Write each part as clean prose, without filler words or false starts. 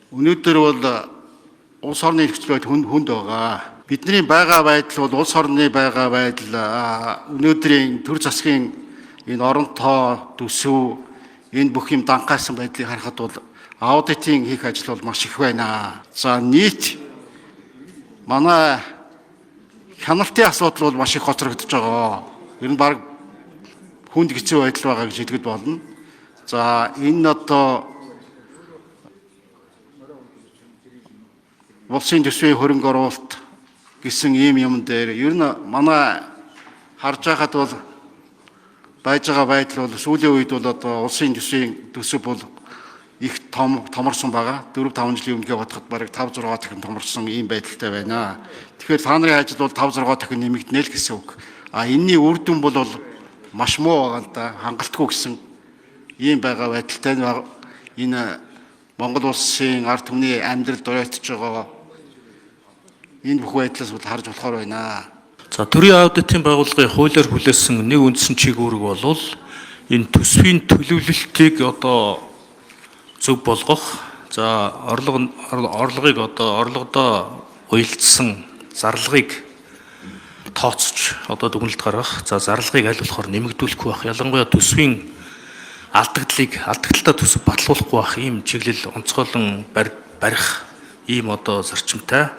Өнөөдөр бол улс орны нөхцөл байдал хүнд байгаа. Бидний байгаа байдал бол улс орны байгаа байдал өнөөдрийн төр засгийн энэ оронтой төсөв энэ бүх юм данхаасан байдлыг харахад бол аудитын хийх ажил бол маш их байна. За нийт манай хяналтын асуудал бол маш их хоцрогдож байгаа. Ер нь баг хүнд хэцүү байдал байгаа гэж хэлгээд болно. За энэ одоо улсын төсвийн хөрөнгө оруулалт гэсэн ийм юм дээр ер нь манай харж байхад бол байж байгаа байдал бол сүүлийн үед бол одоо улсын төсвийн төсөв бол их томорсон байгаа. 4-5 жилийн өмнө бодоход бараг 5-6 дахин томорсон ийм байдалтай байна. Тэгэхээр та нарын ажил бол 5-6 дахин нэмэгдэнэ л гэсэн үг. Энэний үр дүн бол маш муу байгаа л да. Хангалтгүй гэсэн ийм байгаа байдалтай энэ Монгол улсын ард түмний амьдралд оройтж байгаа энэ бүх байдлаас бол харж болохоор байна. За төрийн аудитын байгууллагын хуулиар хүлээсэн нэг үндсэн чиг үүрэг бол энэ төсвийн төлөвлөлтийг одоо зөв болгох, за орлогыг одоо орлогодоо уялдсан зарлагыг тооцож одоо дүгнэлт гаргах, за зарлагыг аль болохоор нэмэгдүүлэхгүй байх, ялангуяа төсвийн алдагдaltaа төсөв батлуулахгүй байх ийм чиглэл онцгойлон барих ийм одоо зарчимтай.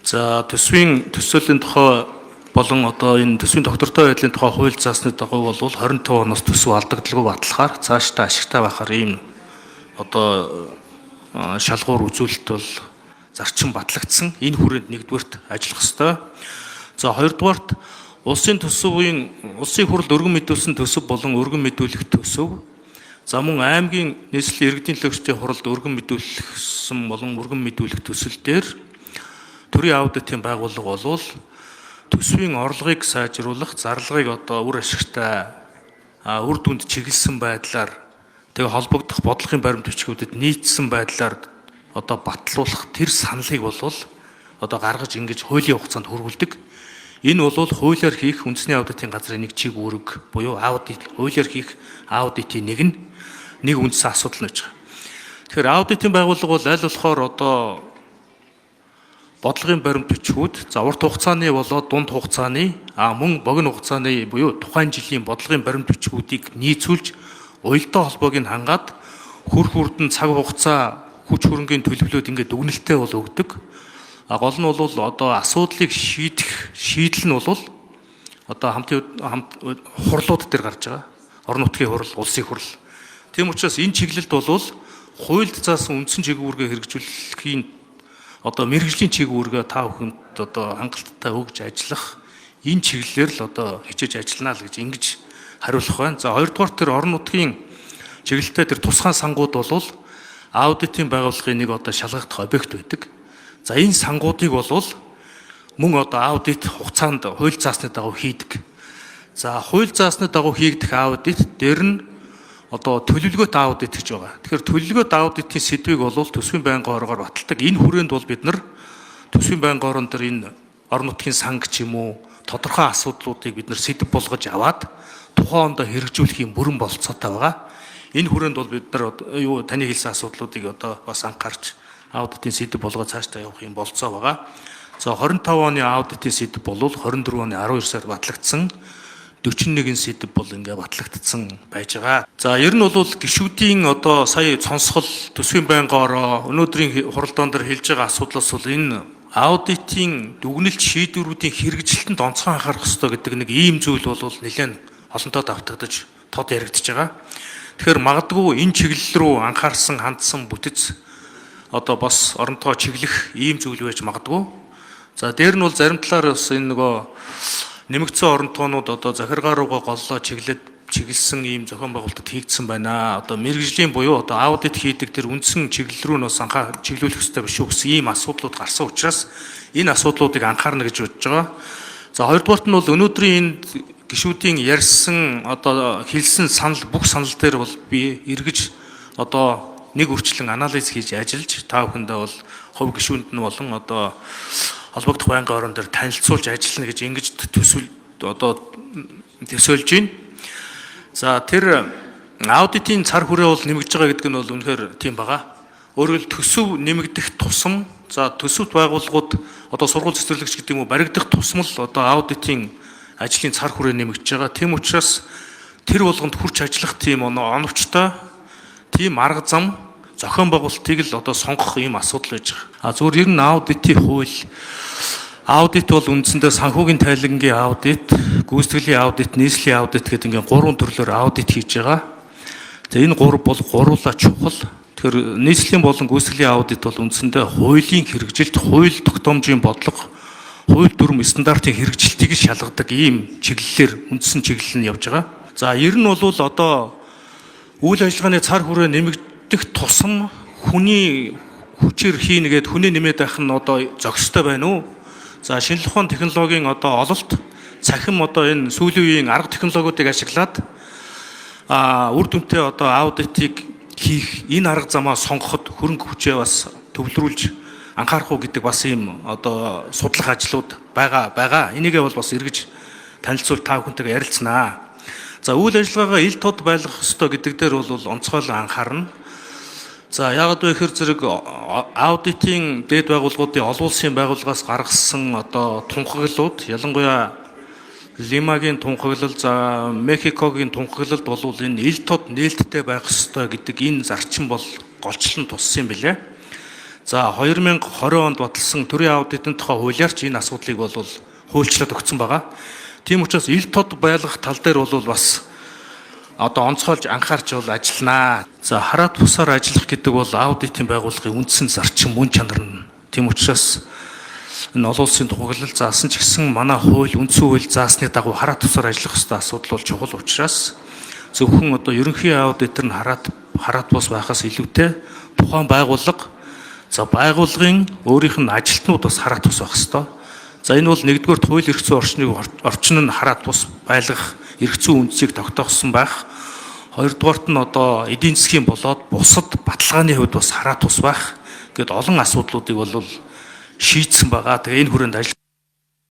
За төсвийн төсөөлийн тухай болон одоо энэ төсвийн доктортой байдлын тухай хууль заасны дагуу бол 25 оноос төсөв алдагдaltaгүй батлахаар цаашдаа ашигтай байхаар ийм одоо шалгуур үзүүлэлт бол зарчим батлагдсан. Энэ хүрээнд нэгдүгээрт ажиллах ёстой. За хоёрдугаарт улсын хурлд өргөн мэдүүлсэн төсөв болон өргөн мэдүүлэх төсөв. За мөн аймгийн нийслэлийн иргэдийн төлөөлөгчдийн хуралд өргөн мэдүүлсэн болон өргөн мэдүүлэх төсөл дээр төрийн аудитын байгууллага бол төсвийн орлогыг сайжруулах, зарлагыг одоо үр ашигтай үр дүнд чиглэсэн байдлаар тэгээ холбогдох бодлогын баримт бичгүүдэд нийцсэн байдлаар одоо батлуулах тэр саналыг бол одоо гаргаж ингэж хуулийн хугацаанд хөрвүүлдэг. Энэ бол хуулиар хийх үндэсний аудитын газрын нэг чиг үүрэг буюу хуулиар хийх аудитын нэг үндсэн асуудал нэж байгаа. Тэгэхээр аудитын байгууллага бол аль болохоор одоо бодлогын баримт бичгүүд за урт хугацааны болоод дунд хугацааны мөн богино хугацааны буюу тухайн жилийн бодлогын баримт бичгүүдийг нийцүүлж уялдаа холбоог нь хангаад хүрдэн цаг хугацаа хүч хөрөнгийн төлөвлөлөөд ингээд дүгнэлтээ бол өгдөг. Гол нь бол одоо асуудлыг шийдэл нь бол одоо хамт хурлууд дээр гарч байгаа. Орон нутгийн хурл, улсын хурл. Тийм учраас энэ чиглэлд бол хуульд заасан үндсэн чиг үүргээ хэрэгжүүлэхийн одоо мэргэжлийн чиг үүргээ та бүхэнд одоо хангалттай өгж ажиллах энэ чиглэлээр л одоо хичээж ажиллана л гэж ингэж хариулах байна. За хоёрдугаар тэр орон нутгийн чиглэлтэй тэр тусгай сангууд бол аудитын байгууллагын нэг одоо шалгагдах объект байдаг. За энэ сангуудыг бол мөн одоо аудит хугацаанд хууль заасны дагуу хийдэг. За хууль заасны дагуу хийгдэх аудит дээр нь одоо төлөвлөгөөт аудит гэж байгаа. Тэгэхээр төлөвлөгөөт аудитын сэдвийг бол төсвийн байнгын хорогоор баталдаг. Энэ хүрээнд бол бид нар төсвийн байнгын хорон дээр энэ орон нутгийн санг ч юм уу тодорхой асуудлуудыг бид нар сэдв болгож аваад тухайн ондоо хэрэгжүүлэх юм бүрэн болцоотой байгаа. Энэ хүрээнд бол бид нар таны хэлсэн асуудлуудыг одоо бас анхаарч аудитын сэдв болгоод цаашдаа явах юм болцоо байгаа. За 25 оны аудитын сэдв бол 24 оны 12 сард батлагдсан. 41 сэдв бол ингээ батлагдсан байж байгаа. За ер нь бол гишүүдийн одоо сая сонсгол төсвийн байнгын ороо өнөөдрийн хуралдаан дээр хэлж байгаа асуудлаас бол энэ аудитын дүгнэлт шийдвэрүүдийн хэрэгжилтэнд онцгой анхаарах хэрэгтэй гэдэг нэг ийм зүйл бол нэлээд олонтоо давтагдаж тод яригдж байгаа. Тэгэхээр магадгүй энэ чиглэл рүү анхаарсан хандсан бүтэц одоо бас оронтоо чиглэх ийм зүйл байж магадгүй. За дээр нь бол зарим талаар бас энэ нөгөө нэмэгдсэн оронтоонууд одоо захиргаа руугаа голлоо чиглэсэн ийм зохион байгуулалтад хийгдсэн байна. Одоо мэргэжлийн буюу одоо аудит хийдэг тэр үндсэн чиглэл рүү бас чиглүүлэх хэрэгтэй биш үү гэсэн ийм асуудлууд гарсан учраас энэ асуудлуудыг анхаарна гэж бодож байгаа. За хоёрдугаарт нь бол өнөөдрийн энэ гишүүдийн ярьсан одоо хэлсэн санал бүх санал дээр бол би эргэж одоо нэг үрчлэн анализ хийж ажиллаж та бүхэндээ бол хувь гишүүнд нь болон одоо холбогдох байнгын орон дээр танилцуулж ажиллана гэж ингэж төсөөлж байна. За тэр аудитын цар хүрээ бол нэмэгдэж байгаа гэдэг нь бол үнэхээр тийм байгаа. өөрөөр төсөв нэмэгдэх тусам за төсөвт байгууллагууд одоо сургууль цэцэрлэгч гэдэг юм уу баригдах тусам л одоо аудитын ажлын цар хүрээ нэмэгдэж байгаа. Тийм учраас тэр болгонд хүрч ажиллах тийм оновчтой тийм арга зам зохион байгуулалтыг л одоо сонгох ийм асуудал байж байгаа. Зүгээр ер нь аудитын хууль аудит бол үндсэндээ санхүүгийн тайлангийн аудит, гүйцэтгэлийн аудит, нийслэлийн аудит гэдэг ингээд гурван төрлөөр аудит хийж байгаа. За энэ гурав бол гурлаа чухал. Тэгэхээр нийслэлийн болон гүйцэтгэлийн аудит бол үндсэндээ хуулийн хэрэгжилт, хууль тогтоомжийн бодлого, хууль дүрм стандартын хэрэгжилтийг шалгадаг ийм чиглэлээр үндсэн чиглэл нь явж байгаа. За ер нь бол одоо үйл ажиллагааны цар хүрээ нэмэгдэх тусам хүний хүчээр хийнэ гэд хүний нэмээд байх нь одоо зохистой байна уу? За шинжлэх ухааны технологийн одоо ололт цахим одоо энэ сүүлийн үеийн арга технологиудыг ашиглаад үр дүнтэй одоо аудитыг хийх энэ арга замаа сонгоход хөрөнгө хүчээ бас төвлөрүүлж анхаарах уу гэдэг бас ийм одоо судлах ажлууд байгаа. Энийгээ бол бас эргэж танилцуул та бүхэнтэйгээ ярилцсанаа. За үйл ажиллагаагаа ил тод байлгах ёстой гэдэг дээр бол онцгойлон анхаарна. За яагаад вэ гэхээр зэрэг аудитын дээд байгууллагуудын олон улсын байгууллагаас гаргасан одоо тунхаглалууд ялангуяа Лимагийн тунхаглал за Мехикогийн тунхаглалд бол энэ ил тод нээлттэй байх ёстой гэдэг энэ зарчим бол голчлон туссан юм билээ. За 2020 онд баталсан төрийн аудитын тухай хуулиар ч энэ асуудлыг бол хуульчлаад өгсөн байгаа. Тийм учраас ил тод байлгах тал дээр бол бас одоо онцгойлж анхаарч бол ажилланаа. За хараат бусаар ажиллах гэдэг бол аудитын байгууллагын үндсэн зарчим мөн чанар нь. Тийм учраас энэ олон улсын тунхаглал заасан ч гэсэн манай хууль үндсэн хууль заасны дагуу хараат бусаар ажиллах ёстой асуудал бол чухал учраас зөвхөн одоо ерөнхий аудитор нь хараат бус байхаас илүүтэй тухайн байгууллага за байгууллагын өөрийнх нь ажилтнууд бас хараат бус байх ёстой. За энэ бол нэгдүгээр хууль эрх зүйн орчин нь хараат бус байлгах эрх зүйн үндсийг тогтоогсон байх. Хоёрдугаарт нь одоо эдийн засгийн болоод бусад баталгааны хувьд бас хараат бус байх гэд олон асуудлуудыг бол шийдсэн байгаа. Тэгээ энэ хүрээнд